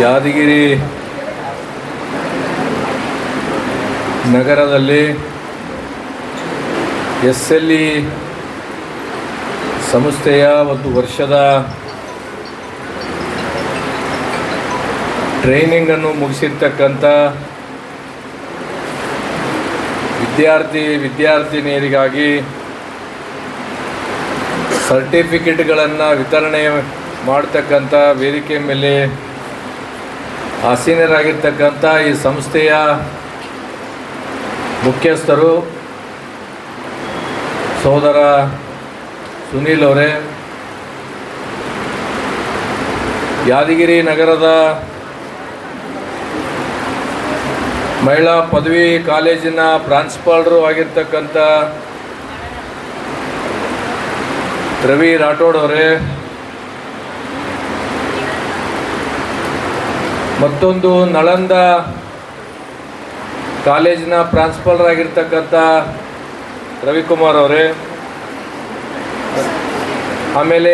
ಯಾದಗಿರಿ ನಗರದಲ್ಲಿ SLE ಸಂಸ್ಥೆಯ ಒಂದು ವರ್ಷದ ಟ್ರೈನಿಂಗನ್ನು ಮುಗಿಸಿರ್ತಕ್ಕಂಥ ವಿದ್ಯಾರ್ಥಿನಿಯರಿಗಾಗಿ ಸರ್ಟಿಫಿಕೇಟ್ಗಳನ್ನು ವಿತರಣೆ ಮಾಡ್ತಕ್ಕಂಥ ವೇದಿಕೆ ಮೇಲೆ ಆಸೀನರಾಗಿರ್ತಕ್ಕಂಥ ಈ ಸಂಸ್ಥೆಯ ಮುಖ್ಯಸ್ಥರು ಸೋದರ ಸುನೀಲ್ ಅವರೇ, ಯಾದಗಿರಿ ನಗರದ ಮಹಿಳಾ ಪದವಿ ಕಾಲೇಜಿನ ಪ್ರಾಂಶುಪಾಲರು ಆಗಿರ್ತಕ್ಕಂಥ ರವಿ ರಾಠೋಡ್ ಅವರೇ, ಮತ್ತೊಂದು ನಳಂದ ಕಾಲೇಜಿನ ಪ್ರಾಂಶುಪಾಲರಾಗಿರ್ತಕ್ಕಂಥ ರವಿಕುಮಾರ್ ಅವರೇ, ಆಮೇಲೆ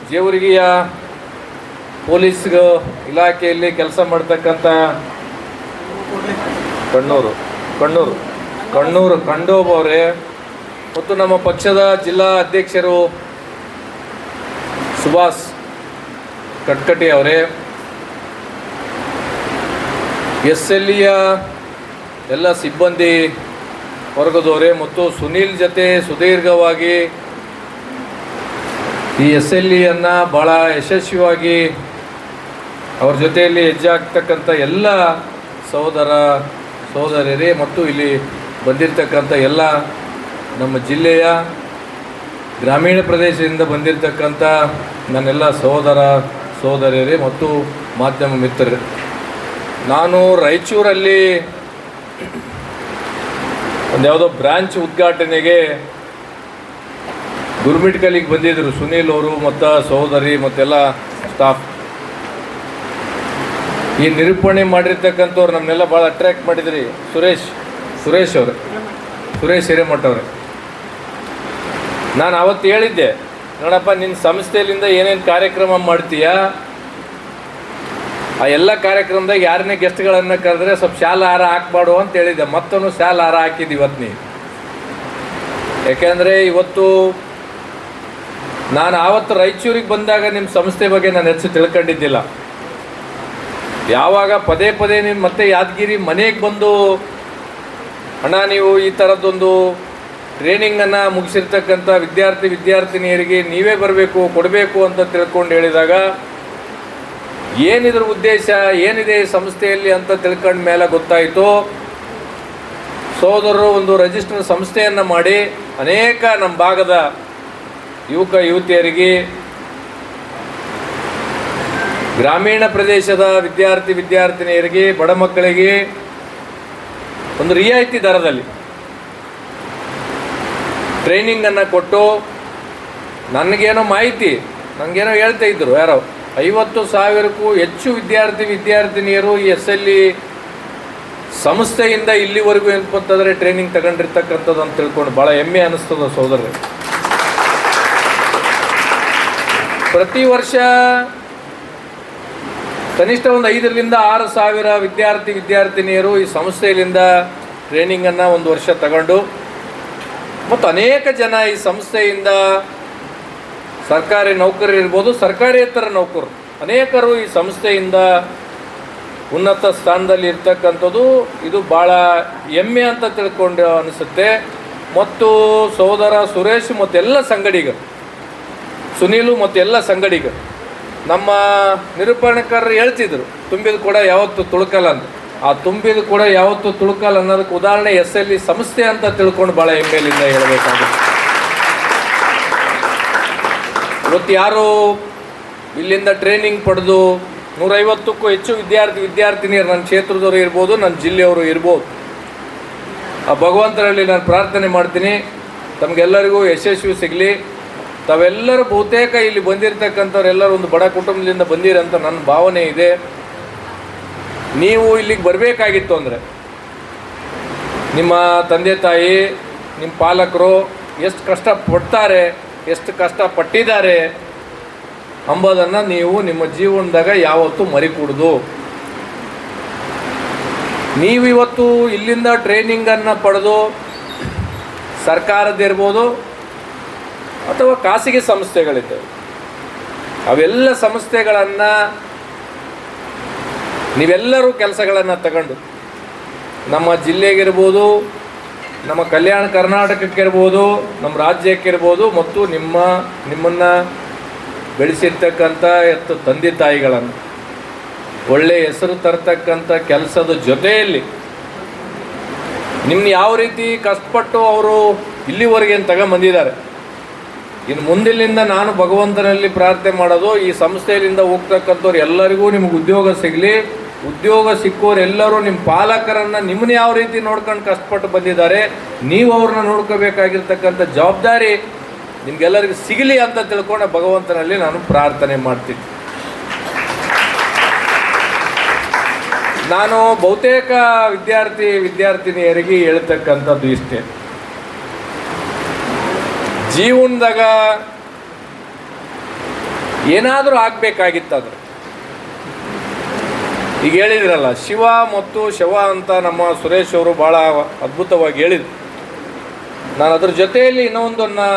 ಜೇವರ್ಗಿಯ ಪೊಲೀಸ್ ಇಲಾಖೆಯಲ್ಲಿ ಕೆಲಸ ಮಾಡ್ತಕ್ಕಂಥ ಕಣ್ಣೂರು ಖಂಡೋಬ್ ಅವರೇ, ಮತ್ತು ನಮ್ಮ ಪಕ್ಷದ ಜಿಲ್ಲಾ ಅಧ್ಯಕ್ಷರು ಸುಭಾಷ್ ಕಟ್ಕಟಿ ಅವರೇ, SLEಯ ಎಲ್ಲ ಸಿಬ್ಬಂದಿ ವರ್ಗದವರೇ ಮತ್ತು ಸುನೀಲ್ ಜೊತೆ ಸುದೀರ್ಘವಾಗಿ ಈ SLEಯನ್ನು ಭಾಳ ಯಶಸ್ವಿಯಾಗಿ ಅವ್ರ ಜೊತೆಯಲ್ಲಿ ಹೆಜ್ಜೆ ಆಗ್ತಕ್ಕಂಥ ಎಲ್ಲ ಸಹೋದರರೇ ಮತ್ತು ಇಲ್ಲಿ ಬಂದಿರತಕ್ಕಂಥ ಎಲ್ಲ ನಮ್ಮ ಜಿಲ್ಲೆಯ ಗ್ರಾಮೀಣ ಪ್ರದೇಶದಿಂದ ಬಂದಿರತಕ್ಕಂಥ ನನ್ನೆಲ್ಲ ಸಹೋದರರೇ ಮತ್ತು ಮಾಧ್ಯಮ ಮಿತ್ರರೇ, ನಾನು ರಾಯಚೂರಲ್ಲಿ ಒಂದು ಯಾವುದೋ ಬ್ರಾಂಚ್ ಉದ್ಘಾಟನೆಗೆ ಗುರುಮಿಟ್ಕಲಿಗೆ ಬಂದಿದ್ದರು ಸುನೀಲ್ ಅವರು ಮತ್ತು ಸಹೋದರಿ ಮತ್ತೆಲ್ಲ ಸ್ಟಾಫ್. ಈ ನಿರೂಪಣೆ ಮಾಡಿರ್ತಕ್ಕಂಥವ್ರು ನಮ್ಮನ್ನೆಲ್ಲ ಭಾಳ ಅಟ್ರ್ಯಾಕ್ಟ್ ಮಾಡಿದ್ರಿ. ಸುರೇಶ್ ಹಿರೇಮಠ ಅವ್ರೆ, ನಾನು ಅವತ್ತು ಹೇಳಿದ್ದೆ, ನೋಡಪ್ಪ ನಿನ್ನ ಸಂಸ್ಥೆಯಲ್ಲಿಂದ ಏನೇನು ಕಾರ್ಯಕ್ರಮ ಮಾಡ್ತೀಯಾ ಆ ಎಲ್ಲ ಕಾರ್ಯಕ್ರಮದಾಗ ಯಾರನ್ನೇ ಗೆಸ್ಟ್ಗಳನ್ನು ಕರೆದ್ರೆ ಸ್ವಲ್ಪ ಶಾಲ ಹಾರ ಹಾಕ್ಬಾಡು ಅಂತ ಹೇಳಿದ್ದೆ. ಮತ್ತೊಂದು ಶಾಲ ಹಾರ ಹಾಕಿದ್ದು ಇವತ್ತು ನೀ. ಯಾಕೆಂದರೆ ಇವತ್ತು ನಾನು ಆವತ್ತು ರಾಯಚೂರಿಗೆ ಬಂದಾಗ ನಿಮ್ಮ ಸಂಸ್ಥೆ ಬಗ್ಗೆ ನಾನು ಹೆಚ್ಚು ತಿಳ್ಕೊಂಡಿದ್ದಿಲ್ಲ. ಯಾವಾಗ ಪದೇ ನೀವು ಮತ್ತೆ ಯಾದಗಿರಿ ಮನೆಗೆ ಬಂದು ಅಣ್ಣ ನೀವು ಈ ಥರದ್ದೊಂದು ಟ್ರೈನಿಂಗನ್ನು ಮುಗಿಸಿರ್ತಕ್ಕಂಥ ವಿದ್ಯಾರ್ಥಿನಿಯರಿಗೆ ನೀವೇ ಬರಬೇಕು ಕೊಡಬೇಕು ಅಂತ ತಿಳ್ಕೊಂಡು ಹೇಳಿದಾಗ ಏನಿದ್ರ ಉದ್ದೇಶ ಏನಿದೆ ಈ ಸಂಸ್ಥೆಯಲ್ಲಿ ಅಂತ ತಿಳ್ಕೊಂಡ ಮೇಲೆ ಗೊತ್ತಾಯಿತು. ಸೋದರರು ಒಂದು ರಿಜಿಸ್ಟರ್ ಸಂಸ್ಥೆಯನ್ನು ಮಾಡಿ ಅನೇಕ ನಮ್ಮ ಭಾಗದ ಯುವಕ ಯುವತಿಯರಿಗೆ, ಗ್ರಾಮೀಣ ಪ್ರದೇಶದ ವಿದ್ಯಾರ್ಥಿನಿಯರಿಗೆ, ಬಡ ಮಕ್ಕಳಿಗೆ ಒಂದು ರಿಯಾಯಿತಿ ದರದಲ್ಲಿ ಟ್ರೈನಿಂಗನ್ನು ಕೊಟ್ಟು, ನನಗೇನೋ ನನಗೇನೋ ಹೇಳ್ತಾ ಇದ್ದರು ಯಾರೋ 50,000ಕ್ಕೂ ಹೆಚ್ಚು ವಿದ್ಯಾರ್ಥಿನಿಯರು ಈ SLE ಸಂಸ್ಥೆಯಿಂದ ಇಲ್ಲಿವರೆಗೂ ಏನಪ್ಪಂತಂದರೆ ಟ್ರೈನಿಂಗ್ ತಗೊಂಡಿರ್ತಕ್ಕಂಥದ್ದು ಅಂತ ತಿಳ್ಕೊಂಡು ಭಾಳ ಹೆಮ್ಮೆ ಅನ್ನಿಸ್ತದ ಸೋದರರೇ. ಪ್ರತಿ ವರ್ಷ ಕನಿಷ್ಠ ಒಂದು 5,000ರಿಂದ 6,000 ವಿದ್ಯಾರ್ಥಿನಿಯರು ಈ ಸಂಸ್ಥೆಯಿಂದ ಟ್ರೈನಿಂಗನ್ನು ಒಂದು ವರ್ಷ ತಗೊಂಡು, ಮತ್ತು ಅನೇಕ ಜನ ಈ ಸಂಸ್ಥೆಯಿಂದ ಸರ್ಕಾರಿ ನೌಕರರು ಇರ್ಬೋದು, ಸರ್ಕಾರೇತರ ನೌಕರರು ಅನೇಕರು ಈ ಸಂಸ್ಥೆಯಿಂದ ಉನ್ನತ ಸ್ಥಾನದಲ್ಲಿ ಇರ್ತಕ್ಕಂಥದ್ದು ಇದು ಭಾಳ ಹೆಮ್ಮೆ ಅಂತ ತಿಳ್ಕೊಂಡು ಅನಿಸುತ್ತೆ. ಮತ್ತು ಸಹೋದರ ಸುರೇಶ್ ಮತ್ತೆಲ್ಲ ಸಂಗಡಿಗರು, ಸುನೀಲು ಮತ್ತೆಲ್ಲ ಸಂಗಡಿಗರು, ನಮ್ಮ ನಿರೂಪಣೆಕಾರರು ಹೇಳ್ತಿದ್ರು ತುಂಬಿದ ಕೂಡ ಯಾವತ್ತೂ ತುಳುಕಲ್ಲ ಅಂತ. ಆ ತುಂಬಿದ ಕೂಡ ಯಾವತ್ತೂ ತುಳುಕಲ್ಲ ಅನ್ನೋದಕ್ಕೆ ಉದಾಹರಣೆ SLE ಸಂಸ್ಥೆ ಅಂತ ತಿಳ್ಕೊಂಡು ಭಾಳ ಹೆಮ್ಮೆಯಿಂದ ಹೇಳಬೇಕಾಗುತ್ತೆ. ಇವತ್ತು ಯಾರು ಇಲ್ಲಿಂದ ಟ್ರೈನಿಂಗ್ ಪಡೆದು 150ಕ್ಕೂ ಹೆಚ್ಚು ವಿದ್ಯಾರ್ಥಿನಿಯರು ನನ್ನ ಕ್ಷೇತ್ರದವರು ಇರ್ಬೋದು, ನನ್ನ ಜಿಲ್ಲೆಯವರು ಇರ್ಬೋದು, ಆ ಭಗವಂತರಲ್ಲಿ ನಾನು ಪ್ರಾರ್ಥನೆ ಮಾಡ್ತೀನಿ ತಮಗೆಲ್ಲರಿಗೂ ಯಶಸ್ವಿ ಸಿಗಲಿ. ತಾವೆಲ್ಲರೂ ಬಹುತೇಕ ಇಲ್ಲಿ ಬಂದಿರತಕ್ಕಂಥವ್ರೆಲ್ಲರೂ ಒಂದು ಬಡ ಕುಟುಂಬದಿಂದ ಬಂದಿರಂತ ನನ್ನ ಭಾವನೆ ಇದೆ. ನೀವು ಇಲ್ಲಿಗೆ ಬರಬೇಕಾಗಿತ್ತು ಅಂದರೆ ನಿಮ್ಮ ತಂದೆ ತಾಯಿ, ನಿಮ್ಮ ಪಾಲಕರು ಎಷ್ಟು ಕಷ್ಟಪಡ್ತಾರೆ, ಎಷ್ಟು ಕಷ್ಟಪಟ್ಟಿದ್ದಾರೆ, ಅಂಬೋದನ್ನು ನೀವು ನಿಮ್ಮ ಜೀವನದಾಗ ಯಾವತ್ತೂ ಮರಿಕೂಡ್ದು. ನೀವಿವತ್ತು ಇಲ್ಲಿಂದ ಟ್ರೈನಿಂಗನ್ನು ಪಡೆದು ಸರ್ಕಾರದಿರ್ಬೋದು ಅಥವಾ ಖಾಸಗಿ ಸಂಸ್ಥೆಗಳಿದ್ದಾವೆ, ಅವೆಲ್ಲ ಸಂಸ್ಥೆಗಳನ್ನು ನೀವೆಲ್ಲರೂ ಕೆಲಸಗಳನ್ನು ತಗೊಂಡು ನಮ್ಮ ಜಿಲ್ಲೆಗಿರ್ಬೋದು, ನಮ್ಮ ಕಲ್ಯಾಣ ಕರ್ನಾಟಕಕ್ಕಿರ್ಬೋದು, ನಮ್ಮ ರಾಜ್ಯಕ್ಕಿರ್ಬೋದು ಮತ್ತು ನಿಮ್ಮನ್ನು ಬೆಳೆಸಿರ್ತಕ್ಕಂಥ ತಂದೆ ತಾಯಿಗಳನ್ನು ಒಳ್ಳೆಯ ಹೆಸರು ತರ್ತಕ್ಕಂಥ ಕೆಲಸದ ಜೊತೆಯಲ್ಲಿ ನಿಮ್ಮನ್ನ ಯಾವ ರೀತಿ ಕಷ್ಟಪಟ್ಟು ಅವರು ಇಲ್ಲಿವರೆಗೆ ತಗೊಂಬಂದಿದ್ದಾರೆ, ಇನ್ನು ಮುಂದಿನಿಂದ ನಾನು ಭಗವಂತನಲ್ಲಿ ಪ್ರಾರ್ಥನೆ ಮಾಡೋದು ಈ ಸಂಸ್ಥೆಯಿಂದ ಹೋಗ್ತಕ್ಕಂಥವ್ರು ಎಲ್ಲರಿಗೂ ನಿಮ್ಗೆ ಉದ್ಯೋಗ ಸಿಗಲಿ. ಉದ್ಯೋಗ ಸಿಕ್ಕೋರೆಲ್ಲರೂ ನಿಮ್ಮ ಪಾಲಕರನ್ನು ನಿಮ್ಮನ್ನ ಯಾವ ರೀತಿ ನೋಡ್ಕೊಂಡು ಕಷ್ಟಪಟ್ಟು ಬಂದಿದ್ದಾರೆ, ನೀವು ಅವ್ರನ್ನ ನೋಡ್ಕೋಬೇಕಾಗಿರ್ತಕ್ಕಂಥ ಜವಾಬ್ದಾರಿ ನಿಮಗೆಲ್ಲರಿಗೂ ಸಿಗಲಿ ಅಂತ ತಿಳ್ಕೊಂಡು ಭಗವಂತನಲ್ಲಿ ನಾನು ಪ್ರಾರ್ಥನೆ ಮಾಡ್ತೀನಿ. ನಾನು ಬಹುತೇಕ ವಿದ್ಯಾರ್ಥಿನಿಯರಿಗೆ ಹೇಳ್ತಕ್ಕಂಥದ್ದು ಇಷ್ಟೇ, ಜೀವನದಾಗ ಏನಾದರೂ ಆಗಬೇಕಾಗಿತ್ತಾದ್ರೆ, ಈಗ ಹೇಳಿದ್ರಲ್ಲ ಶಿವ ಮತ್ತು ಶವ ಅಂತ ನಮ್ಮ ಸುರೇಶ್ ಅವರು ಭಾಳ ಅದ್ಭುತವಾಗಿ ಹೇಳಿದ್ರು. ನಾನು ಅದ್ರ ಜೊತೆಯಲ್ಲಿ ಇನ್ನೊಂದನ್ನು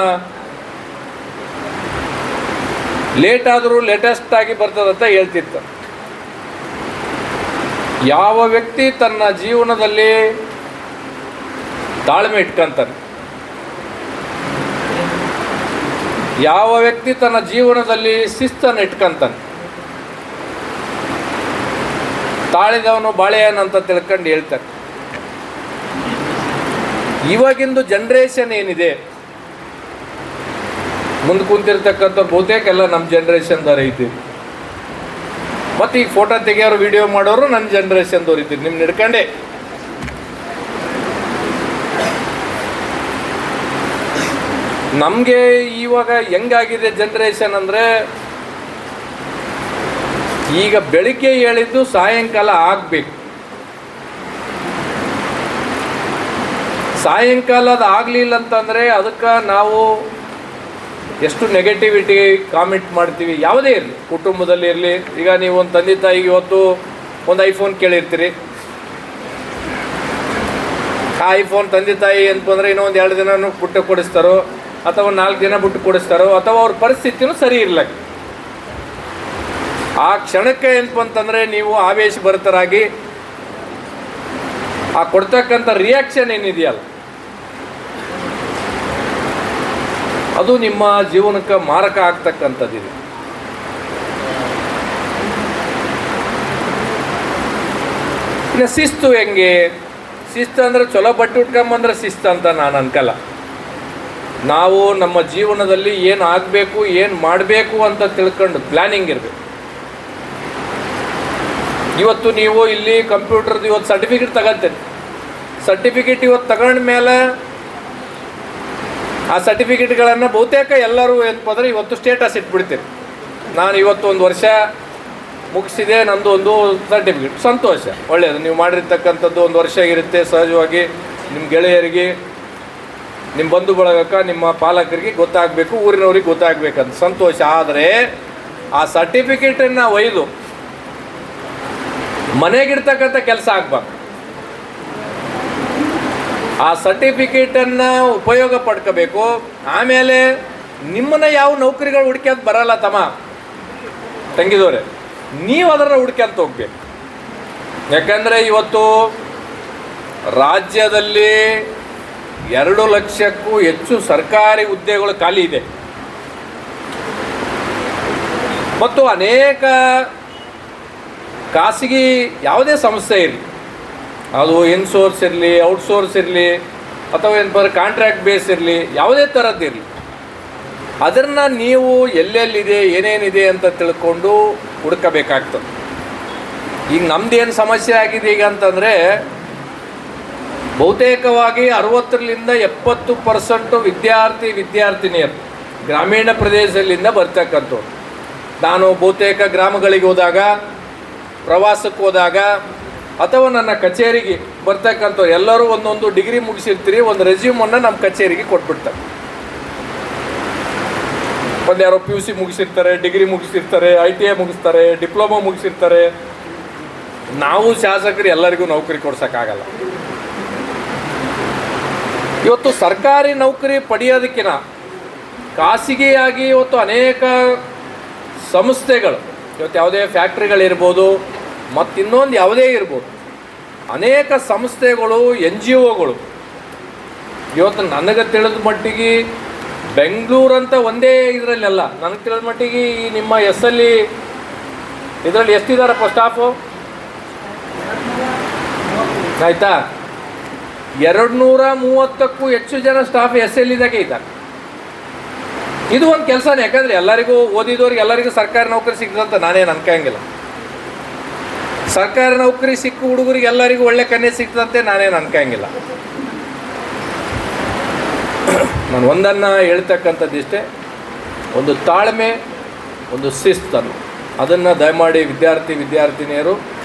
ಲೇಟ್ ಆದರೂ ಲೇಟೆಸ್ಟ್ ಆಗಿ ಬರ್ತದಂತ ಹೇಳ್ತಿತ್ತು. ಯಾವ ವ್ಯಕ್ತಿ ತನ್ನ ಜೀವನದಲ್ಲಿ ತಾಳ್ಮೆ ಇಟ್ಕೊಂತಾನೆ, ಯಾವ ವ್ಯಕ್ತಿ ತನ್ನ ಜೀವನದಲ್ಲಿ ಶಿಸ್ತನ್ನು ಇಟ್ಕೊಂತಾನೆ, ತಾಳಿದವನು ಬಾಳೆಹಣ್ಣು ಅಂತ ತಿಳ್ಕೊಂಡು ಹೇಳ್ತಾರೆ. ಇವಾಗಿಂದು ಜನ್ರೇಷನ್ ಏನಿದೆ, ಮುಂದೆ ಕುಂತಿರ್ತಕ್ಕಂಥ ಬಹುತೇಕ ಎಲ್ಲ ನಮ್ಮ ಜನ್ರೇಷನ್ದವ್ರು ಇದ್ದೀವಿ, ಮತ್ತು ಈಗ ಫೋಟೋ ತೆಗಿಯೋರು ವಿಡಿಯೋ ಮಾಡೋರು ನನ್ನ ಜನ್ರೇಷನ್ದವ್ರು ಇದ್ದೀರಿ. ನಿಮ್ಮ ನಡ್ಕೊಂಡೆ ನಮಗೆ ಇವಾಗ ಹೆಂಗಾಗಿದೆ ಜನ್ರೇಷನ್ ಅಂದರೆ, ಈಗ ಬೆಳಿಗ್ಗೆ ಹೇಳಿದ್ದು ಸಾಯಂಕಾಲ ಆಗಬೇಕು, ಸಾಯಂಕಾಲದ ಆಗಲಿಲ್ಲ ಅಂತಂದರೆ ಅದಕ್ಕೆ ನಾವು ಎಷ್ಟು ನೆಗೆಟಿವಿಟಿ ಕಾಮೆಂಟ್ ಮಾಡ್ತೀವಿ. ಯಾವುದೇ ಇರಲಿ, ಕುಟುಂಬದಲ್ಲಿ ಇರಲಿ. ಈಗ ನೀವು ಒಂದು ತಂದೆ ತಾಯಿಗೆ ಇವತ್ತು ಒಂದು ಐಫೋನ್ ಕೇಳಿರ್ತೀರಿ, ಆ ಐಫೋನ್ ತಂದೆ ತಾಯಿ ಅಂತಂದರೆ ಇನ್ನೊಂದು 2 ದಿನ ಬಿಟ್ಟು ಕೊಡಿಸ್ತಾರೋ ಅಥವಾ 4 ದಿನ ಬಿಟ್ಟು ಕೊಡಿಸ್ತಾರೋ, ಅಥವಾ ಅವ್ರ ಪರಿಸ್ಥಿತಿನೂ ಸರಿ ಇರಲ್ಲ. ಆ ಕ್ಷಣಕ್ಕೆ ಅಂತಂದರೆ ನೀವು ಆವೇಶ ಭರಿತರಾಗಿ ಆ ಕೊಡ್ತಕ್ಕಂಥ ರಿಯಾಕ್ಷನ್ ಏನಿದೆಯಲ್ಲ, ಅದು ನಿಮ್ಮ ಜೀವನಕ್ಕೆ ಮಾರಕ ಆಗ್ತಕ್ಕಂಥದ್ದಿದೆ. ಇನ್ನು ಶಿಸ್ತು ಹೆಂಗೆ? ಶಿಸ್ತು ಅಂದರೆ ಚಲೋ ಬಟ್ಟೆ ಉಟ್ಕೊಂಬಂದ್ರೆ ಶಿಸ್ತು ಅಂತ ನಾನು ಅನ್ಕಲ್ಲ. ನಾವು ನಮ್ಮ ಜೀವನದಲ್ಲಿ ಏನು ಆಗಬೇಕು, ಏನು ಮಾಡಬೇಕು ಅಂತ ತಿಳ್ಕೊಂಡು ಪ್ಲ್ಯಾನಿಂಗ್ ಇರಬೇಕು. ಇವತ್ತು ನೀವು ಇಲ್ಲಿ ಕಂಪ್ಯೂಟರ್ದು ಇವತ್ತು ಸರ್ಟಿಫಿಕೇಟ್ ತಗೊಳ್ತೇನೆ, ಸರ್ಟಿಫಿಕೇಟ್ ಇವತ್ತು ತಗೊಂಡ ಮೇಲೆ ಆ ಸರ್ಟಿಫಿಕೇಟ್ಗಳನ್ನು ಬಹುತೇಕ ಎಲ್ಲರೂ ಏನಪ್ಪಂದರೆ ಇವತ್ತು ಸ್ಟೇಟಸ್ ಇಟ್ಬಿಡ್ತೀರಿ. ನಾನು ಇವತ್ತು 1 ವರ್ಷ ಮುಗಿಸಿದೆ, ನಂದು ಒಂದು ಸರ್ಟಿಫಿಕೇಟ್, ಸಂತೋಷ, ಒಳ್ಳೆಯದು. ನೀವು ಮಾಡಿರ್ತಕ್ಕಂಥದ್ದು 1 ವರ್ಷ ಆಗಿರುತ್ತೆ. ಸಹಜವಾಗಿ ನಿಮ್ಮ ಗೆಳೆಯರಿಗೆ, ನಿಮ್ಮ ಬಂಧು ಬಳಗಕ್ಕೆ, ನಿಮ್ಮ ಪಾಲಕರಿಗೆ ಗೊತ್ತಾಗಬೇಕು, ಊರಿನವ್ರಿಗೆ ಗೊತ್ತಾಗಬೇಕಂತ ಸಂತೋಷ. ಆದರೆ ಆ ಸರ್ಟಿಫಿಕೇಟನ್ನು ಒಯ್ದು ಮನೆಗಿರ್ತಕ್ಕಂಥ ಕೆಲಸ ಆಗಬಾರ್ದು. ಆ ಸರ್ಟಿಫಿಕೇಟನ್ನು ಉಪಯೋಗ ಪಡ್ಕೋಬೇಕು. ಆಮೇಲೆ ನಿಮ್ಮನ್ನು ಯಾವ ನೌಕರಿಗಳು ಹುಡ್ಕ್ಯಂತ ಬರಲ್ಲ ತಮ್ಮ ತಂಗಿದವ್ರೆ, ನೀವು ಅದನ್ನು ಹುಡ್ಕ್ಯಂತ ಹೋಗ್ಬೇಕು. ಯಾಕಂದರೆ ಇವತ್ತು ರಾಜ್ಯದಲ್ಲಿ 2 ಲಕ್ಷಕ್ಕೂ ಹೆಚ್ಚು ಸರ್ಕಾರಿ ಹುದ್ದೆಗಳು ಖಾಲಿ ಇದೆ ಮತ್ತು ಅನೇಕ ಖಾಸಗಿ ಯಾವುದೇ ಸಂಸ್ಥೆ ಇರಲಿ, ಅದು ಇನ್ಸೋರ್ಸ್ ಇರಲಿ, ಔಟ್ಸೋರ್ಸ್ ಇರಲಿ, ಅಥವಾ ಏನಪ್ಪ ಕಾಂಟ್ರಾಕ್ಟ್ ಬೇಸ್ ಇರಲಿ, ಯಾವುದೇ ಥರದ್ದಿರಲಿ, ಅದನ್ನು ನೀವು ಎಲ್ಲೆಲ್ಲಿದೆ ಏನೇನಿದೆ ಅಂತ ತಿಳ್ಕೊಂಡು ಹುಡ್ಕಬೇಕಾಗ್ತದೆ. ಈಗ ನಮ್ಮದೇನು ಸಮಸ್ಯೆ ಆಗಿದೆ ಈಗ ಅಂತಂದರೆ, ಬಹುತೇಕವಾಗಿ 60% ವಿದ್ಯಾರ್ಥಿನಿಯರು ಗ್ರಾಮೀಣ ಪ್ರದೇಶದಲ್ಲಿಂದ ಬರ್ತಕ್ಕಂಥವ್ರು. ನಾನು ಬಹುತೇಕ ಗ್ರಾಮಗಳಿಗೆ ಹೋದಾಗ, ಪ್ರವಾಸಕ್ಕೆ ಹೋದಾಗ, ಅಥವಾ ನನ್ನ ಕಚೇರಿಗೆ ಬರ್ತಕ್ಕಂಥವ್ರು ಎಲ್ಲರೂ ಒಂದೊಂದು ಡಿಗ್ರಿ ಮುಗಿಸಿರ್ತೀರಿ, ಒಂದು ರೆಸ್ಯೂಮನ್ನು ನಮ್ಮ ಕಚೇರಿಗೆ ಕೊಟ್ಬಿಡ್ತಾರೆ. ಒಂದು ಯಾರೋ PUC ಮುಗಿಸಿರ್ತಾರೆ, ಡಿಗ್ರಿ ಮುಗಿಸಿರ್ತಾರೆ, ITI ಮುಗಿಸ್ತಾರೆ, ಡಿಪ್ಲೊಮಾ ಮುಗಿಸಿರ್ತಾರೆ. ನಾವು ಶಾಸಕರು ಎಲ್ಲರಿಗೂ ನೌಕರಿ ಕೊಡ್ಸೋಕ್ಕಾಗಲ್ಲ. ಇವತ್ತು ಸರ್ಕಾರಿ ನೌಕರಿ ಪಡೆಯೋದಕ್ಕಿಂತ ಖಾಸಗಿಯಾಗಿ ಇವತ್ತು ಅನೇಕ ಸಂಸ್ಥೆಗಳು, ಇವತ್ತು ಯಾವುದೇ ಫ್ಯಾಕ್ಟ್ರಿಗಳಿರ್ಬೋದು, ಮತ್ತು ಇನ್ನೊಂದು ಯಾವುದೇ ಇರ್ಬೋದು, ಅನೇಕ ಸಂಸ್ಥೆಗಳು, NGOಗಳು ಇವತ್ತು ನನಗೆ ತಿಳಿದ ಮಟ್ಟಿಗೆ ಬೆಂಗಳೂರಂತ ಒಂದೇ ಇದರಲ್ಲೆಲ್ಲ, ನನಗೆ ತಿಳಿದ ಮಟ್ಟಿಗೆ ಈ ನಿಮ್ಮ SL ಇದರಲ್ಲಿ ಎಷ್ಟಿದ್ದಾರಪ್ಪ ಸ್ಟಾಫು? ಆಯಿತಾ, 230ಕ್ಕೂ ಹೆಚ್ಚು ಜನ ಸ್ಟಾಫ್ SL ಇದ್ದಾಗೆ ಇದ್ದಾರೆ. ಇದು ಒಂದು ಕೆಲಸನೇ. ಯಾಕಂದರೆ ಎಲ್ಲರಿಗೂ ಓದಿದವ್ರಿಗೆ ಎಲ್ಲರಿಗೂ ಸರ್ಕಾರಿ ನೌಕರಿ ಸಿಗ್ತದಂತ ನಾನೇನು ಅನ್ಕಂಗಿಲ್ಲ. ಸರ್ಕಾರಿ ನೌಕರಿ ಸಿಕ್ಕ ಹುಡುಗರಿಗೆ ಎಲ್ಲರಿಗೂ ಒಳ್ಳೆ ಕನ್ಯೆ ಸಿಗ್ತದಂತೆ ನಾನೇನು ಅನ್ಕಂಗಿಲ್ಲ. ನಾನು ಒಂದನ್ನು ಹೇಳ್ತಕ್ಕಂಥದ್ದು ಇಷ್ಟೇ, ಒಂದು ತಾಳ್ಮೆ, ಒಂದು ಶಿಸ್ತನ್ನು, ಅದನ್ನು ದಯಮಾಡಿ ವಿದ್ಯಾರ್ಥಿನಿಯರು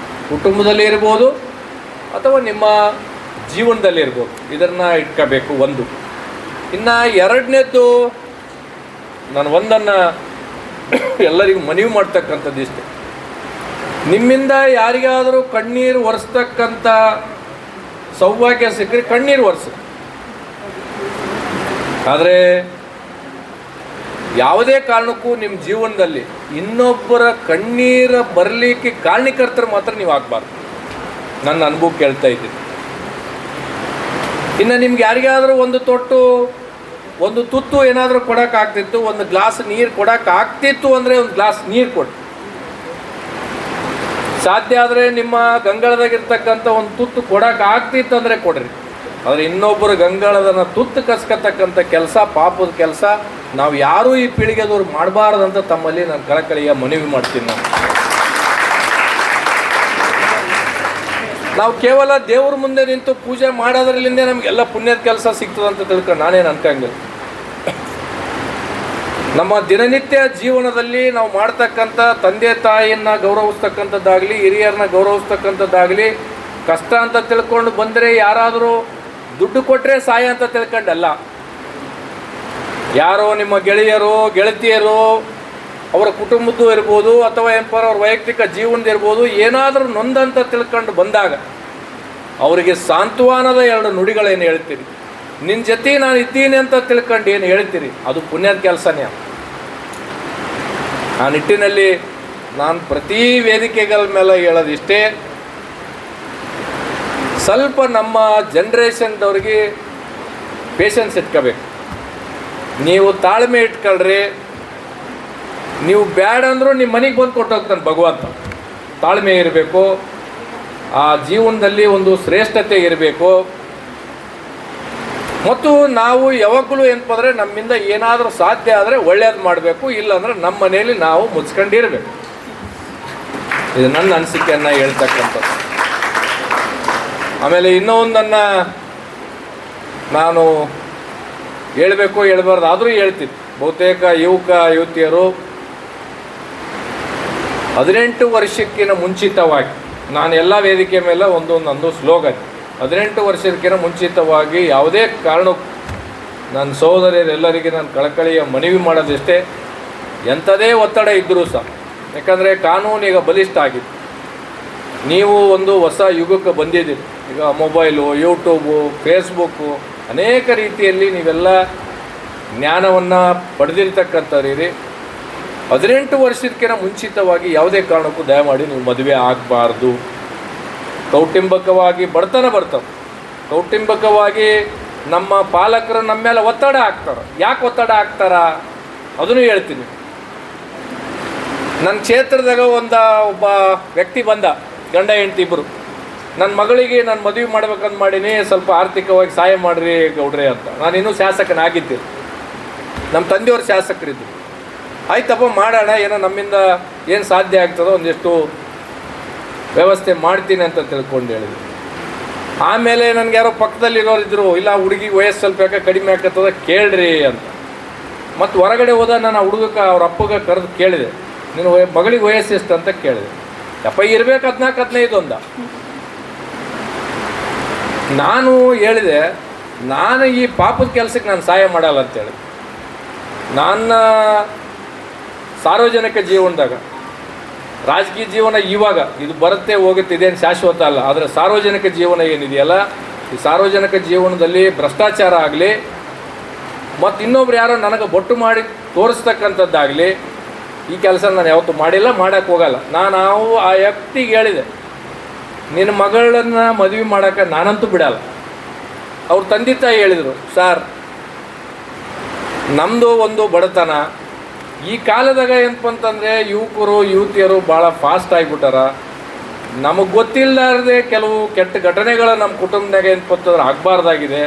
ಕುಟುಂಬದಲ್ಲಿ ಇರ್ಬೋದು ಅಥವಾ ನಿಮ್ಮ ಜೀವನದಲ್ಲಿ ಇರ್ಬೋದು, ಇದನ್ನು ಇಟ್ಕೋಬೇಕು. ಒಂದು. ಇನ್ನು ಎರಡನೇದ್ದು, ನಾನು ಒಂದನ್ನು ಎಲ್ಲರಿಗೂ ಮನವಿ ಮಾಡ್ತಕ್ಕಂಥದ್ದು ಇಷ್ಟೇ, ನಿಮ್ಮಿಂದ ಯಾರಿಗಾದರೂ ಕಣ್ಣೀರು ಒರೆಸ್ತಕ್ಕಂಥ ಸೌಭಾಗ್ಯ ಸಿಕ್ಕರೆ ಕಣ್ಣೀರು ಒರೆಸಿ. ಆದರೆ ಯಾವುದೇ ಕಾರಣಕ್ಕೂ ನಿಮ್ಮ ಜೀವನದಲ್ಲಿ ಇನ್ನೊಬ್ಬರ ಕಣ್ಣೀರ ಬರಲಿಕ್ಕೆ ಕಾರಣೀಕರ್ತರು ಮಾತ್ರ ನೀವು ಆಗಬಾರ್ದು. ನನ್ನ ಅನುಭವ ಹೇಳ್ತಾ ಇದ್ದೀನಿ. ಇನ್ನು ನಿಮ್ಗೆ ಯಾರಿಗಾದರೂ ಒಂದು ತುತ್ತು ಏನಾದರೂ ಕೊಡೋಕ್ಕಾಗ್ತಿತ್ತು, ಒಂದು ಗ್ಲಾಸ್ ನೀರು ಕೊಡೋಕ್ಕಾಗ್ತಿತ್ತು ಅಂದರೆ ಒಂದು ಗ್ಲಾಸ್ ನೀರು ಕೊಡಿ. ಸಾಧ್ಯ ಆದರೆ ನಿಮ್ಮ ಗಂಗಾಳದಾಗಿರ್ತಕ್ಕಂಥ ಒಂದು ತುತ್ತು ಕೊಡೋಕ್ಕಾಗ್ತಿತ್ತು ಅಂದರೆ ಕೊಡ್ರಿ. ಆದರೆ ಇನ್ನೊಬ್ಬರು ಗಂಗಾಳದನ್ನು ತುತ್ತು ಕಸ್ಕೊತಕ್ಕಂಥ ಕೆಲಸ, ಪಾಪದ ಕೆಲಸ ನಾವು ಯಾರೂ ಈ ಪೀಳಿಗೆದವ್ರು ಮಾಡಬಾರ್ದಂತ ತಮ್ಮಲ್ಲಿ ನಾನು ಕಳಕಳಿಯ ಮನವಿ ಮಾಡ್ತೀನಿ. ನಾವು ಕೇವಲ ದೇವ್ರ ಮುಂದೆ ನಿಂತು ಪೂಜೆ ಮಾಡೋದ್ರಲ್ಲಿಂದೇ ನಮಗೆಲ್ಲ ಪುಣ್ಯದ ಕೆಲಸ ಸಿಗ್ತದಂತ ತಿಳ್ಕೊಂಡು ನಾನೇನು ಅನ್ಕಂಗಿಲ್ಲ. ನಮ್ಮ ದಿನನಿತ್ಯ ಜೀವನದಲ್ಲಿ ನಾವು ಮಾಡ್ತಕ್ಕಂಥ ತಂದೆ ತಾಯಿಯನ್ನು ಗೌರವಿಸ್ತಕ್ಕಂಥದ್ದಾಗಲಿ, ಹಿರಿಯರನ್ನ ಗೌರವಿಸ್ತಕ್ಕಂಥದ್ದಾಗಲಿ, ಕಷ್ಟ ಅಂತ ತಿಳ್ಕೊಂಡು ಬಂದರೆ ಯಾರಾದರೂ ದುಡ್ಡು ಕೊಟ್ಟರೆ ಸಹಾಯ ಅಂತ ತಿಳ್ಕೊಂಡಲ್ಲ. ಯಾರೋ ನಿಮ್ಮ ಗೆಳೆಯರು, ಗೆಳತಿಯರು, ಅವರ ಕುಟುಂಬದ್ದು ಇರ್ಬೋದು ಅಥವಾ ಏನಪ್ಪ ಅವ್ರ ವೈಯಕ್ತಿಕ ಜೀವನದಿರ್ಬೋದು, ಏನಾದರೂ ನೊಂದಂತ ತಿಳ್ಕೊಂಡು ಬಂದಾಗ ಅವರಿಗೆ ಸಾಂತ್ವನದ 2 ನುಡಿಗಳೇನು ಹೇಳ್ತೀರಿ, ನಿನ್ನ ಜೊತೆ ನಾನು ಇದ್ದೀನಿ ಅಂತ ತಿಳ್ಕೊಂಡು ಏನು ಹೇಳ್ತೀರಿ, ಅದು ಪುಣ್ಯದ ಕೆಲಸನೇ. ಆ ನಿಟ್ಟಿನಲ್ಲಿ ನಾನು ಪ್ರತಿ ವೇದಿಕೆಗಳ ಮೇಲೆ ಹೇಳೋದಿಷ್ಟೇ, ಸ್ವಲ್ಪ ನಮ್ಮ ಜನ್ರೇಷನ್ದವ್ರಿಗೆ ಪೇಷನ್ಸ್ ಇಟ್ಕೋಬೇಕು. ನೀವು ತಾಳ್ಮೆ ಇಟ್ಕೊಳ್ರಿ. ನೀವು ಬ್ಯಾಡ ಅಂದರೂ ನಿಮ್ಮ ಮನೆಗೆ ಬಂದು ಕೊಟ್ಟು ಹೋಗ್ತಾನೆ ಭಗವಂತ. ತಾಳ್ಮೆ ಇರಬೇಕು, ಆ ಜೀವನದಲ್ಲಿ ಒಂದು ಶ್ರೇಷ್ಠತೆ ಇರಬೇಕು. ಮತ್ತು ನಾವು ಯಾವಾಗಲೂ ಏನಪ್ಪ ಅಂದರೆ ನಮ್ಮಿಂದ ಏನಾದರೂ ಸಾಧ್ಯ ಆದರೆ ಒಳ್ಳೇದು ಮಾಡಬೇಕು, ಇಲ್ಲಾಂದ್ರೆ ನಮ್ಮ ಮನೆಯಲ್ಲಿ ನಾವು ಮುಚ್ಕೊಂಡಿರಬೇಕು. ಇದು ನನ್ನ ಅನಿಸಿಕೆಯನ್ನು ಹೇಳ್ತಕ್ಕಂಥದ್ದು. ಆಮೇಲೆ ಇನ್ನೊಂದನ್ನು ನಾನು ಹೇಳಬೇಕು ಹೇಳ್ಬಾರ್ದು, ಆದರೂ ಹೇಳ್ತೀನಿ. ಬಹುತೇಕ ಯುವತಿಯರು 18 ವರ್ಷಕ್ಕಿಂತ ಮುಂಚಿತವಾಗಿ, ನಾನು ಎಲ್ಲ ವೇದಿಕೆ ಮೇಲೆ ಒಂದೊಂದು ಸ್ಲೋಗನ್, 18 ವರ್ಷಕ್ಕಿಂತ ಮುಂಚಿತವಾಗಿ ಯಾವುದೇ ಕಾರಣಕ್ಕೂ ನನ್ನ ಸಹೋದರಿಯರೆಲ್ಲರಿಗೆ ನಾನು ಕಳಕಳಿಯ ಮನವಿ ಮಾಡೋದಿಷ್ಟೇ, ಎಂಥದೇ ಒತ್ತಡ ಇದ್ದರೂ ಸಹ, ಯಾಕಂದರೆ ಕಾನೂನು ಈಗ ಬಲಿಷ್ಠ ಆಗಿದೆ. ನೀವು ಒಂದು ಹೊಸ ಯುಗಕ್ಕೆ ಬಂದಿದ್ದೀರಿ. ಈಗ ಮೊಬೈಲು, ಯೂಟ್ಯೂಬು, ಫೇಸ್ಬುಕ್ಕು, ಅನೇಕ ರೀತಿಯಲ್ಲಿ ನೀವೆಲ್ಲ ಜ್ಞಾನವನ್ನು ಪಡೆದಿರ್ತಕ್ಕಂಥವ್ರಿ. 18 ವರ್ಷಕ್ಕಿಂತ ಮುಂಚಿತವಾಗಿ ಯಾವುದೇ ಕಾರಣಕ್ಕೂ ದಯಮಾಡಿ ನೀವು ಮದುವೆ ಆಗಬಾರ್ದು. ಕೌಟುಂಬಿಕವಾಗಿ ಬರ್ತವೆ. ಕೌಟುಂಬಿಕವಾಗಿ ನಮ್ಮ ಪಾಲಕರು ನಮ್ಮ ಮೇಲೆ ಒತ್ತಡ ಹಾಕ್ತಾರೆ. ಯಾಕೆ ಒತ್ತಡ ಹಾಕ್ತಾರ ಅದನ್ನು ಹೇಳ್ತೀನಿ. ನನ್ನ ಕ್ಷೇತ್ರದಾಗ ಒಬ್ಬ ವ್ಯಕ್ತಿ ಬಂದ, ಗಂಡ ಹೆಂಡತಿ ಇಬ್ಬರು. ನನ್ನ ಮಗಳಿಗೆ ನಾನು ಮದುವೆ ಮಾಡ್ಬೇಕಂತ ಮಾಡೀನಿ, ಸ್ವಲ್ಪ ಆರ್ಥಿಕವಾಗಿ ಸಹಾಯ ಮಾಡಿರಿ ಗೌಡ್ರೆ ಅಂತ. ನಾನು ಇನ್ನೂ ಶಾಸಕನಾಗಿದ್ದೆ, ನಮ್ಮ ತಂದೆಯವ್ರು ಶಾಸಕರಿದ್ದರು. ಆಯ್ತಪ್ಪ ಮಾಡೋಣ, ಏನೋ ನಮ್ಮಿಂದ ಏನು ಸಾಧ್ಯ ಆಗ್ತದೋ ಒಂದಿಷ್ಟು ವ್ಯವಸ್ಥೆ ಮಾಡ್ತೀನಿ ಅಂತ ತಿಳ್ಕೊಂಡು ಹೇಳಿದ್ರು. ಆಮೇಲೆ ನನಗೆ ಯಾರೋ ಪಕ್ಕದಲ್ಲಿರೋರಿದ್ದರು, ಇಲ್ಲ ಹುಡುಗಿಗೆ ವಯಸ್ಸು ಸ್ವಲ್ಪ ಕಡಿಮೆ ಆಗ್ತದ ಕೇಳ್ರಿ ಅಂತ. ಮತ್ತು ಹೊರಗಡೆ ಹೋದ ನಾನು ಆ ಹುಡುಗಕ್ಕೆ ಅವ್ರ ಅಪ್ಪಗೆ ಕರೆದು ಕೇಳಿದೆ, ನೀನು ಮಗಳಿಗೆ ವಯಸ್ಸು ಎಷ್ಟು ಅಂತ ಕೇಳಿದೆ. ಯಪ್ಪ ಇರಬೇಕು 14-15 ಅಂದ. ನಾನು ಹೇಳಿದೆ, ನಾನು ಈ ಪಾಪದ ಕೆಲಸಕ್ಕೆ ನಾನು ಸಹಾಯ ಮಾಡಲ್ಲ ಅಂತೇಳಿ. ನನ್ನ ಸಾರ್ವಜನಿಕ ಜೀವನದಾಗ, ರಾಜಕೀಯ ಜೀವನ ಇವಾಗ ಇದು ಬರುತ್ತೆ ಹೋಗುತ್ತೆ, ಇದೇನು ಶಾಶ್ವತ ಅಲ್ಲ. ಆದರೆ ಸಾರ್ವಜನಿಕ ಜೀವನ ಏನಿದೆಯಲ್ಲ, ಈ ಸಾರ್ವಜನಿಕ ಜೀವನದಲ್ಲಿ ಭ್ರಷ್ಟಾಚಾರ ಆಗಲಿ ಮತ್ತು ಇನ್ನೊಬ್ರು ಯಾರೋ ನನಗೆ ಬೊಟ್ಟು ಮಾಡಿ ತೋರಿಸ್ತಕ್ಕಂಥದ್ದಾಗಲಿ, ಈ ಕೆಲಸ ನಾನು ಯಾವತ್ತೂ ಮಾಡಿಲ್ಲ, ಮಾಡೋಕ್ಕೆ ಹೋಗಲ್ಲ. ನಾವು ಆ ವ್ಯಕ್ತಿಗೆ ಹೇಳಿದೆ, ನಿನ್ನ ಮಗಳನ್ನ ಮದುವೆ ಮಾಡೋಕ್ಕೆ ನಾನಂತೂ ಬಿಡಲ್ಲ. ಅವ್ರ ತಂದೆ ತಾಯಿ ಹೇಳಿದರು, ಸರ್ ನಮ್ಮದು ಒಂದು ಬಡತನ, ಈ ಕಾಲದಾಗ ಏನಪ್ಪ ಅಂತಂದರೆ ಯುವಕರು ಯುವತಿಯರು ಭಾಳ ಫಾಸ್ಟ್ ಆಗಿಬಿಟ್ಟಾರ, ನಮಗೆ ಗೊತ್ತಿಲ್ಲದೆ ಕೆಲವು ಕೆಟ್ಟ ಘಟನೆಗಳು ನಮ್ಮ ಕುಟುಂಬದಾಗ ಏನಪ್ಪ ಅಂತಂದ್ರೆ ಆಗಬಾರ್ದಾಗಿದೆ.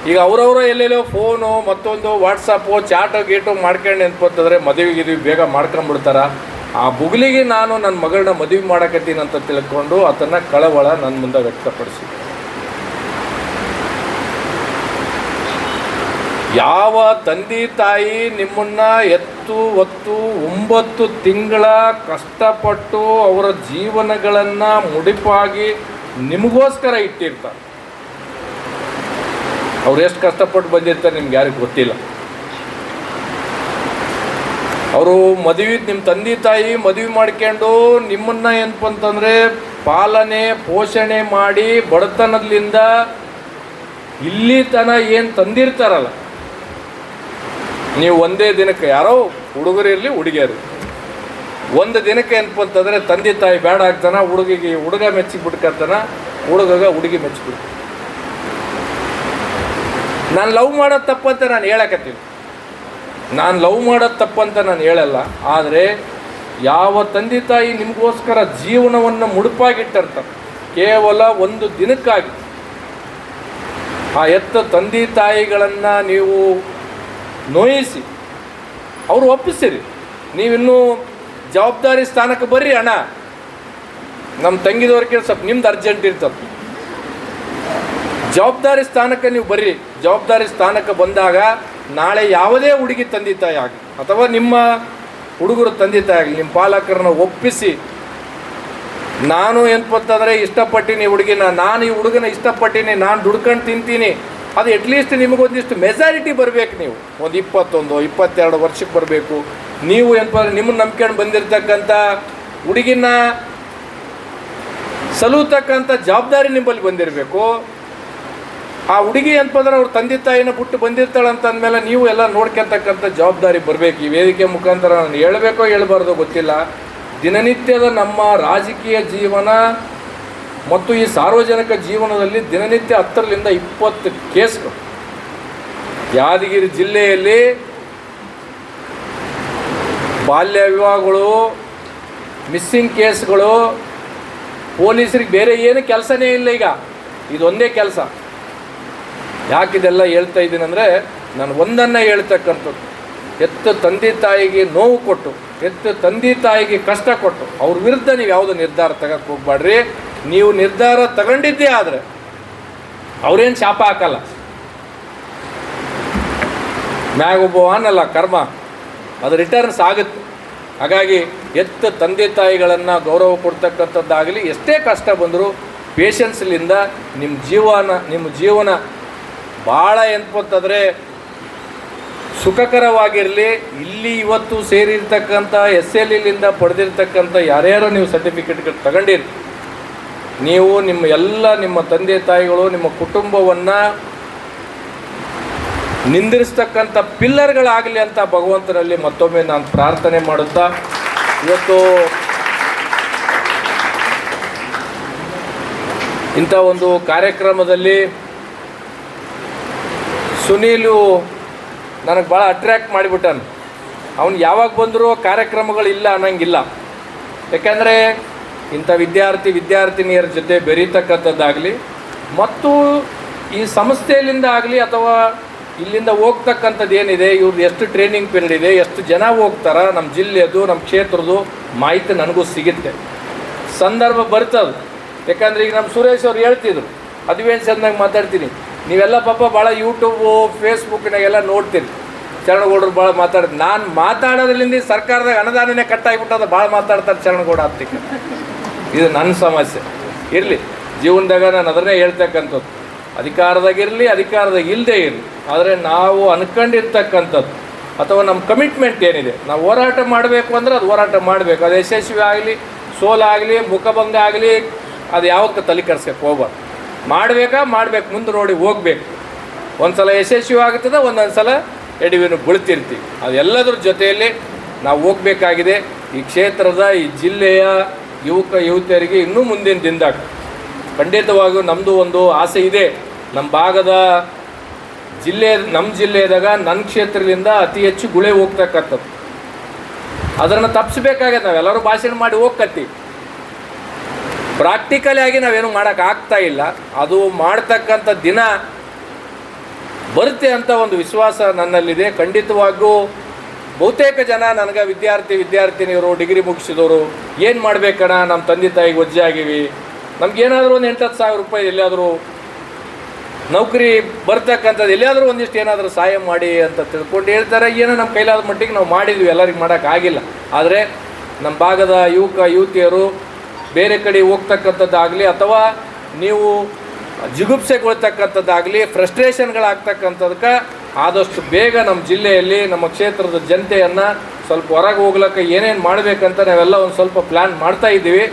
ಈಗ ಅವರವರು ಎಲ್ಲೆಲ್ಲೋ ಫೋನು ಮತ್ತೊಂದು ವಾಟ್ಸಪ್ಪು ಚಾಟು ಗೀಟು ಮಾಡ್ಕೊಂಡು ಏನಪ್ಪ ಅಂತಂದರೆ ಮದುವೆಗಿದ್ವಿ ಬೇಗ ಮಾಡ್ಕೊಂಬಿಡ್ತಾರ. ಆ ಬುಗ್ಲಿಗೆ ನಾನು ನನ್ನ ಮಗಳನ್ನ ಮದುವೆ ಮಾಡಕತ್ತೀನಿ ಅಂತ ತಿಳ್ಕೊಂಡು ಅದನ್ನು ಕಳವಳ ನನ್ನ ಮುಂದೆ ವ್ಯಕ್ತಪಡಿಸಿ, ಯಾವ ತಂದೆ ತಾಯಿ ನಿಮ್ಮನ್ನು ಎತ್ತು ಹೊತ್ತು 9 ತಿಂಗಳ ಕಷ್ಟಪಟ್ಟು ಅವರ ಜೀವನಗಳನ್ನು ಮುಡಿಪಾಗಿ ನಿಮಗೋಸ್ಕರ ಇಟ್ಟಿರ್ತಾರೆ, ಅವ್ರು ಎಷ್ಟು ಕಷ್ಟಪಟ್ಟು ಬಂದಿರ್ತಾರೆ ನಿಮ್ಗೆ ಯಾರಿಗೂ ಗೊತ್ತಿಲ್ಲ. ಅವರು ಮದುವೆ, ನಿಮ್ಮ ತಂದೆ ತಾಯಿ ಮದುವೆ ಮಾಡ್ಕೊಂಡು ನಿಮ್ಮನ್ನು ಏನಪ್ಪ ಅಂತಂದರೆ ಪಾಲನೆ ಪೋಷಣೆ ಮಾಡಿ ಬಡತನದಿಂದ ಇಲ್ಲಿ ತನ ಏನು ತಂದಿರ್ತಾರಲ್ಲ, ನೀವು ಒಂದೇ ದಿನಕ್ಕೆ ಯಾರೋ ಹುಡುಗರಿರಲಿ ಹುಡುಗಿಯರು ಒಂದು ದಿನಕ್ಕೆ ಏನಪ್ಪ ಅಂತಂದರೆ ತಂದೆ ತಾಯಿ ಬೇಡ ಆಗ್ತಾನೆ, ಹುಡುಗಿಗೆ ಹುಡುಗ ಮೆಚ್ಚಿಬಿಡ್ಕತ್ತಾನ, ಹುಡುಗಗ ಹುಡುಗಿ ಮೆಚ್ಚಿಬಿಡ್ತಾನೆ. ನಾನು ಲವ್ ಮಾಡೋದು ತಪ್ಪಂತ ನಾನು ಹೇಳಕತ್ತೀನಿ, ನಾನು ಲವ್ ಮಾಡೋದು ತಪ್ಪಂತ ನಾನು ಹೇಳಲ್ಲ. ಆದರೆ ಯಾವ ತಂದೆ ತಾಯಿ ನಿಮಗೋಸ್ಕರ ಜೀವನವನ್ನು ಮುಡುಪಾಗಿಟ್ಟಿರ್ತಾರೆ ಕೇವಲ ಒಂದು ದಿನಕ್ಕಾಗಿ, ಆ ಎತ್ತ ತಂದೆ ತಾಯಿಗಳನ್ನು ನೀವು ನೋಯಿಸಿ ಅವರು ಒಪ್ಪಿಸಿರಿ. ನೀವಿನ್ನೂ ಜವಾಬ್ದಾರಿ ಸ್ಥಾನಕ್ಕೆ ಬರ್ರಿ ಅಣ್ಣ, ನಮ್ಮ ತಂಗಿದವ್ರಿಗೆ ಸ್ವಲ್ಪ ನಿಮ್ದು ಅರ್ಜೆಂಟ್ ಇರ್ತದೆ, ಜವಾಬ್ದಾರಿ ಸ್ಥಾನಕ್ಕೆ ನೀವು ಬರ್ರಿ. ಜವಾಬ್ದಾರಿ ಸ್ಥಾನಕ್ಕೆ ಬಂದಾಗ ನಾಳೆ ಯಾವುದೇ ಹುಡುಗಿ ತಂದೆ ತಾಯಿ ಆಗಲಿ ಅಥವಾ ನಿಮ್ಮ ಹುಡುಗರು ತಂದೆ ತಾಯಿ ಆಗಲಿ, ನಿಮ್ಮ ಪಾಲಕರನ್ನ ಒಪ್ಪಿಸಿ, ನಾನು ಏನಪ್ಪ ಅಂತಂದರೆ ಇಷ್ಟಪಟ್ಟಿನಿ ಹುಡುಗಿನ, ನಾನು ಈ ಹುಡುಗನ ಇಷ್ಟಪಟ್ಟಿನಿ, ನಾನು ದುಡ್ಕೊಂಡು ತಿಂತೀನಿ, ಅದು ಅಟ್ಲೀಸ್ಟ್ ನಿಮಗೊಂದಿಷ್ಟು ಮೆಜಾರಿಟಿ ಬರಬೇಕು. ನೀವು ಒಂದು 21-22 ವರ್ಷಕ್ಕೆ ಬರಬೇಕು. ನೀವು ಏನಪ್ಪ ಅಂದರೆ ನಿಮ್ಮನ್ನು ನಂಬ್ಕೊಂಡು ಬಂದಿರತಕ್ಕಂಥ ಹುಡುಗಿನ ಸಲುತಕ್ಕಂಥ ಜವಾಬ್ದಾರಿ ನಿಮ್ಮಲ್ಲಿ ಬಂದಿರಬೇಕು. ಆ ಹುಡುಗಿ ಏನಪ್ಪ ಅಂದ್ರೆ ಅವ್ರ ತಂದೆ ತಾಯಿನ ಬಿಟ್ಟು ಬಂದಿರ್ತಾಳೆ ಅಂತ ಅಂದಮೇಲೆ ನೀವು ಎಲ್ಲ ನೋಡ್ಕೊತಕ್ಕಂಥ ಜವಾಬ್ದಾರಿ ಬರಬೇಕು. ಈ ವೇದಿಕೆ ಮುಖಾಂತರ ನಾನು ಹೇಳಬೇಕೋ ಹೇಳಬಾರ್ದೋ ಗೊತ್ತಿಲ್ಲ, ದಿನನಿತ್ಯದ ನಮ್ಮ ರಾಜಕೀಯ ಜೀವನ ಮತ್ತು ಈ ಸಾರ್ವಜನಿಕ ಜೀವನದಲ್ಲಿ ದಿನನಿತ್ಯ 10ರಿಂದ 20 ಕೇಸ್ಗಳು ಯಾದಗಿರಿ ಜಿಲ್ಲೆಯಲ್ಲಿ ಬಾಲ್ಯ ವಿವಾಹಗಳು, ಮಿಸ್ಸಿಂಗ್ ಕೇಸ್ಗಳು, ಪೊಲೀಸರಿಗೆ ಬೇರೆ ಏನು ಕೆಲಸನೇ ಇಲ್ಲ. ಈಗ ಇದೊಂದೇ ಕೆಲಸ. ಯಾಕಿದೆಲ್ಲ ಹೇಳ್ತಾ ಇದ್ದೀನಿ ಅಂದರೆ, ನಾನು ಒಂದನ್ನು ಹೇಳ್ತಕ್ಕಂಥದ್ದು, ಎತ್ತು ತಂದೆ ತಾಯಿಗೆ ನೋವು ಕೊಟ್ಟು, ಎತ್ತು ತಂದೆ ತಾಯಿಗೆ ಕಷ್ಟ ಕೊಟ್ಟು ಅವ್ರ ವಿರುದ್ಧ ನೀವು ಯಾವುದೋ ನಿರ್ಧಾರ ತಗೋಕ್ಕೆ ಹೋಗ್ಬೇಡ್ರಿ. ನೀವು ನಿರ್ಧಾರ ತಗೊಂಡಿದ್ದೇ ಆದರೆ ಅವ್ರೇನು ಶಾಪ ಹಾಕಲ್ಲ, ಮ್ಯಾಗೊಬ್ಬ ಅನ್ನಲ್ಲ ಕರ್ಮ, ಅದು ರಿಟರ್ನ್ಸ್ ಆಗುತ್ತೆ. ಹಾಗಾಗಿ ಎತ್ತು ತಂದೆ ತಾಯಿಗಳನ್ನು ಗೌರವ ಕೊಡ್ತಕ್ಕಂಥದ್ದಾಗಲಿ, ಎಷ್ಟೇ ಕಷ್ಟ ಬಂದರೂ ಪೇಷನ್ಸ್ಲಿಂದ ನಿಮ್ಮ ಜೀವನ ಭಾಳ ಎಂತಂದರೆ ಸುಖಕರವಾಗಿರಲಿ. ಇಲ್ಲಿ ಇವತ್ತು ಸೇರಿರ್ತಕ್ಕಂಥ SLEಲಿಂದ ಪಡೆದಿರ್ತಕ್ಕಂಥ ಯಾರ್ಯಾರೋ ನೀವು ಸರ್ಟಿಫಿಕೇಟ್ಗಳು ತಗೊಂಡಿರಿ, ನೀವು ನಿಮ್ಮ ತಂದೆ ತಾಯಿಗಳು ನಿಮ್ಮ ಕುಟುಂಬವನ್ನು ನಿಂದಿರಿಸ್ತಕ್ಕಂಥ ಪಿಲ್ಲರ್ಗಳಾಗಲಿ ಅಂತ ಭಗವಂತನಲ್ಲಿ ಮತ್ತೊಮ್ಮೆ ನಾನು ಪ್ರಾರ್ಥನೆ ಮಾಡುತ್ತಾ, ಇವತ್ತು ಇಂಥ ಒಂದು ಕಾರ್ಯಕ್ರಮದಲ್ಲಿ ಸುನೀಲು ನನಗೆ ಭಾಳ ಅಟ್ರ್ಯಾಕ್ಟ್ ಮಾಡಿಬಿಟ್ಟಾನ. ಅವನು ಯಾವಾಗ ಬಂದರೂ ಕಾರ್ಯಕ್ರಮಗಳಿಲ್ಲ ಅನ್ನಂಗಿಲ್ಲ. ಯಾಕೆಂದರೆ ಇಂಥ ವಿದ್ಯಾರ್ಥಿನಿಯರ ಜೊತೆ ಬೆರೀತಕ್ಕಂಥದ್ದಾಗಲಿ ಮತ್ತು ಈ ಸಂಸ್ಥೆಯಲ್ಲಿಂದ ಆಗಲಿ ಅಥವಾ ಇಲ್ಲಿಂದ ಹೋಗ್ತಕ್ಕಂಥದ್ದು ಏನಿದೆ, ಇವ್ರದ್ದು ಎಷ್ಟು ಟ್ರೈನಿಂಗ್ ಪೀರಿಯಡ್ ಇದೆ, ಎಷ್ಟು ಜನ ಹೋಗ್ತಾರ, ನಮ್ಮ ಜಿಲ್ಲೆಯದು ನಮ್ಮ ಕ್ಷೇತ್ರದ್ದು ಮಾಹಿತಿ ನನಗೂ ಸಿಗುತ್ತೆ, ಸಂದರ್ಭ ಬರ್ತದೆ. ಯಾಕಂದರೆ ಈಗ ನಮ್ಮ ಸುರೇಶ್ ಅವ್ರು ಹೇಳ್ತಿದ್ರು, ಅದುವೇನು ಚೆಂದಾಗಿ ಮಾತಾಡ್ತೀನಿ, ನೀವೆಲ್ಲ ಪಾಪ ಭಾಳ ಯೂಟ್ಯೂಬು ಫೇಸ್ಬುಕ್ನಾಗೆಲ್ಲ ನೋಡ್ತೀರಿ, ಚರಣಗೌಡರು ಭಾಳ ಮಾತಾಡ್ತೀನಿ. ನಾನು ಮಾತಾಡೋದ್ರಿಂದ ಸರ್ಕಾರದಾಗ ಅನುದಾನನೇ ಕಟ್ಟಾಗಿಬಿಟ್ಟದ, ಭಾಳ ಮಾತಾಡ್ತಾರೆ ಚರಣಗೌಡ ಹತ್ತಿಕ್ಕೆ. ಇದು ನನ್ನ ಸಮಸ್ಯೆ. ಇರಲಿ, ಜೀವನದಾಗ ನಾನು ಅದನ್ನೇ ಹೇಳ್ತಕ್ಕಂಥದ್ದು, ಅಧಿಕಾರದಾಗಿರಲಿ ಅಧಿಕಾರದಾಗ ಇಲ್ಲದೇ ಇರಲಿ, ಆದರೆ ನಾವು ಅನ್ಕೊಂಡಿರ್ತಕ್ಕಂಥದ್ದು ಅಥವಾ ನಮ್ಮ ಕಮಿಟ್ಮೆಂಟ್ ಏನಿದೆ, ನಾವು ಹೋರಾಟ ಮಾಡಬೇಕು ಅಂದರೆ ಅದು ಹೋರಾಟ ಮಾಡಬೇಕು. ಅದು ಯಶಸ್ವಿ ಆಗಲಿ, ಸೋಲಾಗಲಿ, ಮುಖಭಂಗ ಆಗಲಿ, ಅದು ಯಾವತ್ತೂ ತಲೆ ಕೆಡ್ಸೋಕ್ಕೆ ಹೋಗ್ಬಾರ್ದು. ಮಾಡಬೇಕು, ಮುಂದೆ ನೋಡಿ ಹೋಗ್ಬೇಕು. ಒಂದು ಸಲ ಯಶಸ್ವಿ ಆಗುತ್ತದೆ, ಒಂದೊಂದು ಸಲ ಎಡವಿನ ಬೀಳ್ತಿರ್ತೀವಿ. ಅದೆಲ್ಲದ್ರ ಜೊತೆಯಲ್ಲಿ ನಾವು ಹೋಗಬೇಕಾಗಿದೆ. ಈ ಕ್ಷೇತ್ರದ, ಈ ಜಿಲ್ಲೆಯ ಯುವಕ ಯುವತಿಯರಿಗೆ ಇನ್ನೂ ಮುಂದಿನ ದಿನದಾಗ ಖಂಡಿತವಾಗಿಯೂ ನಮ್ಮದು ಒಂದು ಆಸೆ ಇದೆ. ನಮ್ಮ ಭಾಗದ ನಮ್ಮ ಜಿಲ್ಲೆಯದಾಗ ನನ್ನ ಕ್ಷೇತ್ರದಿಂದ ಅತಿ ಹೆಚ್ಚು ಗುಳೆ ಹೋಗ್ತಕ್ಕಂಥದ್ದು. ಅದನ್ನು ತಪ್ಪಿಸ್ಬೇಕಾಗತ್ತೆ. ನಾವೆಲ್ಲರೂ ಭಾಷಣ ಮಾಡಿ ಹೋಗ್ಕತ್ತೀವಿ, ಪ್ರಾಕ್ಟಿಕಲಿ ಆಗಿ ನಾವೇನು ಮಾಡೋಕ್ಕಾಗ್ತಾ ಇಲ್ಲ. ಅದು ಮಾಡ್ತಕ್ಕಂಥ ದಿನ ಬರುತ್ತೆ ಅಂತ ಒಂದು ವಿಶ್ವಾಸ ನನ್ನಲ್ಲಿದೆ. ಖಂಡಿತವಾಗಿಯೂ ಬಹುತೇಕ ಜನ ನನಗೆ ವಿದ್ಯಾರ್ಥಿನಿಯರು, ಡಿಗ್ರಿ ಮುಗಿಸಿದವರು, ಏನು ಮಾಡಬೇಕಣ್ಣ, ನಮ್ಮ ತಂದೆ ತಾಯಿಗೆ ವಜ್ಜೆ ಆಗಿವಿ, ನಮಗೇನಾದರೂ ಒಂದು 8-10 ಸಾವಿರ ರೂಪಾಯಿ ಎಲ್ಲಿಯಾದರೂ ನೌಕರಿ ಬರ್ತಕ್ಕಂಥದ್ದು, ಎಲ್ಲಿಯಾದರೂ ಒಂದಿಷ್ಟು ಏನಾದರೂ ಸಹಾಯ ಮಾಡಿ ಅಂತ ತಿಳ್ಕೊಂಡು ಹೇಳ್ತಾರೆ. ಏನೋ ನಮ್ಮ ಕೈಲಾದ ಮಟ್ಟಿಗೆ ನಾವು ಮಾಡಿದ್ವಿ, ಎಲ್ಲರಿಗೆ ಮಾಡೋಕ್ಕಾಗಿಲ್ಲ. ಆದರೆ ನಮ್ಮ ಭಾಗದ ಯುವಕ ಯುವತಿಯರು ಬೇರೆ ಕಡೆ ಹೋಗ್ತಕ್ಕಂಥದ್ದಾಗಲಿ, ಅಥವಾ ನೀವು ಜಿಗುಪ್ಸೆಗೊಳ್ತಕ್ಕಂಥದ್ದಾಗಲಿ, ಫ್ರಸ್ಟ್ರೇಷನ್ಗಳಾಗ್ತಕ್ಕಂಥದಕ್ಕೆ ಆದಷ್ಟು ಬೇಗ ನಮ್ಮ ಜಿಲ್ಲೆಯಲ್ಲಿ ನಮ್ಮ ಕ್ಷೇತ್ರದ ಜನತೆಯನ್ನು ಸ್ವಲ್ಪ ಹೊರಗೆ ಹೋಗ್ಲಿಕ್ಕೆ ಏನೇನು ಮಾಡಬೇಕಂತ ನಾವೆಲ್ಲ ಒಂದು ಸ್ವಲ್ಪ ಪ್ಲ್ಯಾನ್ ಮಾಡ್ತಾಯಿದ್ದೀವಿ.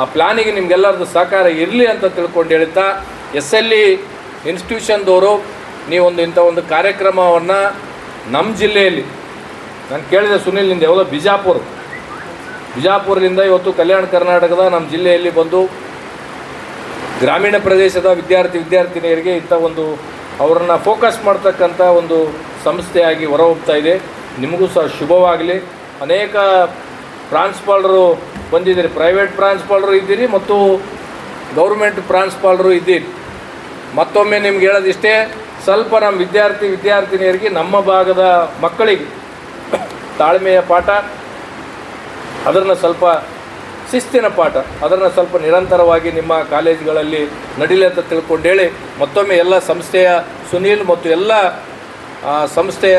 ಆ ಪ್ಲ್ಯಾನಿಗೆ ನಿಮಗೆಲ್ಲರದ್ದು ಸಹಕಾರ ಇರಲಿ ಅಂತ ತಿಳ್ಕೊಂಡು ಹೇಳ್ತಾ, SLE ಇನ್ಸ್ಟಿಟ್ಯೂಷನ್ದವರು ನೀವೊಂದು ಇಂಥ ಒಂದು ಕಾರ್ಯಕ್ರಮವನ್ನು ನಮ್ಮ ಜಿಲ್ಲೆಯಲ್ಲಿ, ನಾನು ಕೇಳಿದೆ ಸುನಿಲ್ನಿಂದ, ಯಾವುದೋ ಬಿಜಾಪುರದಿಂದ ಇವತ್ತು ಕಲ್ಯಾಣ ಕರ್ನಾಟಕದ ನಮ್ಮ ಜಿಲ್ಲೆಯಲ್ಲಿ ಬಂದು ಗ್ರಾಮೀಣ ಪ್ರದೇಶದ ವಿದ್ಯಾರ್ಥಿನಿಯರಿಗೆ ಇಂಥ ಒಂದು ಅವರನ್ನು ಫೋಕಸ್ ಮಾಡ್ತಕ್ಕಂಥ ಒಂದು ಸಂಸ್ಥೆಯಾಗಿ ಹೊರಹೋಗ್ತಾ ಇದೆ. ನಿಮಗೂ ಸಹ ಶುಭವಾಗಲಿ. ಅನೇಕ ಪ್ರಾಂಶುಪಾಲರು ಬಂದಿದ್ದೀರಿ, ಪ್ರೈವೇಟ್ ಪ್ರಾಂಶುಪಾಲರು ಇದ್ದೀರಿ ಮತ್ತು ಗೌರ್ಮೆಂಟ್ ಪ್ರಾಂಶುಪಾಲರು ಇದ್ದೀರಿ. ಮತ್ತೊಮ್ಮೆ ನಿಮ್ಗೆ ಹೇಳೋದಿಷ್ಟೇ, ಸ್ವಲ್ಪ ನಮ್ಮ ವಿದ್ಯಾರ್ಥಿನಿಯರಿಗೆ, ನಮ್ಮ ಭಾಗದ ಮಕ್ಕಳಿಗೆ ತಾಳ್ಮೆಯ ಪಾಠ, ಅದನ್ನು ಸ್ವಲ್ಪ ಶಿಸ್ತಿನ ಪಾಠ, ಅದನ್ನು ಸ್ವಲ್ಪ ನಿರಂತರವಾಗಿ ನಿಮ್ಮ ಕಾಲೇಜುಗಳಲ್ಲಿ ನಡೀಲಿ ಅಂತ ತಿಳ್ಕೊಂಡು ಹೇಳಿ, ಮತ್ತೊಮ್ಮೆ ಎಲ್ಲ ಸಂಸ್ಥೆಯ ಸುನೀಲ್ ಮತ್ತು ಎಲ್ಲ ಸಂಸ್ಥೆಯ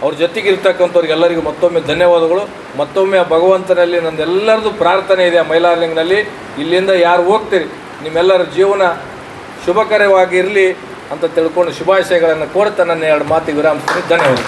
ಅವ್ರ ಜೊತೆಗಿರ್ತಕ್ಕಂಥವ್ರಿಗೆಲ್ಲರಿಗೂ ಮತ್ತೊಮ್ಮೆ ಧನ್ಯವಾದಗಳು. ಮತ್ತೊಮ್ಮೆ ಭಗವಂತನಲ್ಲಿ ನನ್ನದೆಲ್ಲರದು ಪ್ರಾರ್ಥನೆ ಇದೆ. ಮೈಲಾರಲಿಂಗನಲ್ಲಿ ಇಲ್ಲಿಂದ ಯಾರು ಹೋಗ್ತೀರಿ, ನಿಮ್ಮೆಲ್ಲರ ಜೀವನ ಶುಭಕರವಾಗಿರಲಿ ಅಂತ ತಿಳ್ಕೊಂಡು ಶುಭಾಶಯಗಳನ್ನು ಕೋರ್ತಾ ನನ್ನ 2 ಮಾತಿಗೆ ವಿರಾಮಿಸ್ತೀನಿ. ಧನ್ಯವಾದ.